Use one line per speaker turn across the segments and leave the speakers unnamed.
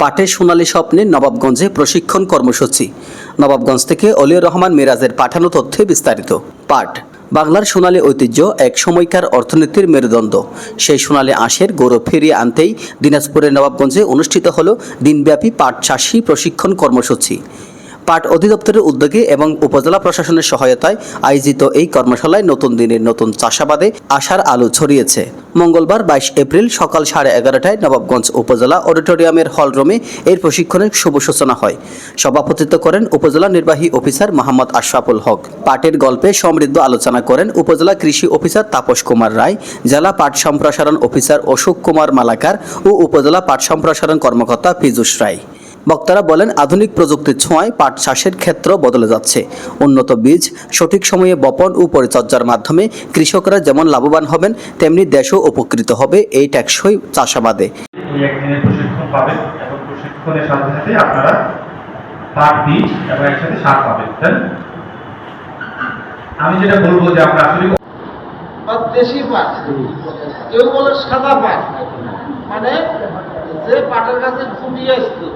পাটের সোনালী স্বপ্নে নবাবগঞ্জে প্রশিক্ষণ কর্মসূচি। নবাবগঞ্জ থেকে অলিউর রহমান মিরাজের পাঠানো তথ্যে বিস্তারিত। পাট বাংলার সোনালী ঐতিহ্য, এক সময়কার অর্থনীতির মেরুদণ্ড। সেই সোনালী আঁশের গৌরব ফিরিয়ে আনতেই দিনাজপুরের নবাবগঞ্জে অনুষ্ঠিত হল দিনব্যাপী পাট চাষি প্রশিক্ষণ কর্মসূচি। পাট অধিদপ্তরের উদ্যোগে এবং উপজেলা প্রশাসনের সহায়তায় আয়োজিত এই কর্মশালায় নতুন দিনের নতুন চাষাবাদে আশার আলো ছড়িয়েছে। মঙ্গলবার 22 এপ্রিল সকাল 11:30টায় নবাবগঞ্জ উপজেলা অডিটোরিয়ামের হলরুমে এর প্রশিক্ষণের শুভ সূচনা হয়। সভাপতিত্ব করেন উপজেলা নির্বাহী অফিসার মোহাম্মদ আশরাফুল হক। পাটের গল্পে সমৃদ্ধ আলোচনা করেন উপজেলা কৃষি অফিসার তাপস কুমার রায়, জেলা পাট সম্প্রসারণ অফিসার অশোক কুমার মালাকার ও উপজেলা পাট সম্প্রসারণ কর্মকর্তা পীযূষ রায়। বক্তারা বলেন, আধুনিক প্রযুক্তির ছোঁয়ায় পাট চাষের ক্ষেত্র বদলে যাচ্ছে। উন্নত বীজ, সঠিক সময়ে বপন ও পরিচর্যার মাধ্যমে কৃষকরা যেমন লাভবান হবেন, তেমনি দেশও উপকৃত হবে এই টেকসই চাষাবাদে।
একদিনের প্রশিক্ষণ পাবেন এবং প্রশিক্ষণের সাথে সাথে আপনারা পাট বীজ এবং একসাথে সার পাবেন। আমি যেটা বলবো যে আমরা আসলে
দেশি পাট, কেউ বলে সাদা পাট, মানে যে পাটের গাছে ফুটিয়ে আসতো।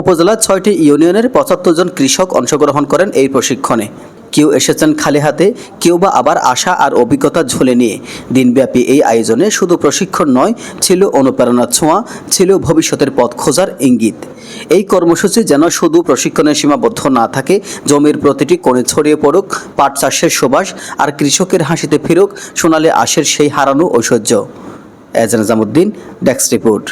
উপজেলার 6টি ইউনিয়নের 75 জন কৃষক অংশগ্রহণ করেন এই প্রশিক্ষণে। কেউ এসেছেন খালি হাতে, কেউ বা আবার আশা আর অভিজ্ঞতা ঝুলে নিয়ে। দিনব্যাপী এই আয়োজনে শুধু প্রশিক্ষণ নয়, ছিল অনুপ্রেরণার ছোঁয়া, ছিল ভবিষ্যতের পথ খোঁজার ইঙ্গিত। এই কর্মসূচি যেন শুধু প্রশিক্ষণে সীমাবদ্ধ না থাকে, জমির প্রতিটি কোণে ছড়িয়ে পড়ুক পাট চাষের সুবাস, আর কৃষকের হাসিতে ফিরুক সোনালী আঁশের সেই হারানো ঐশ্বর্য। এজান নিজামুদ্দিন, ডেস্ক রিপোর্ট।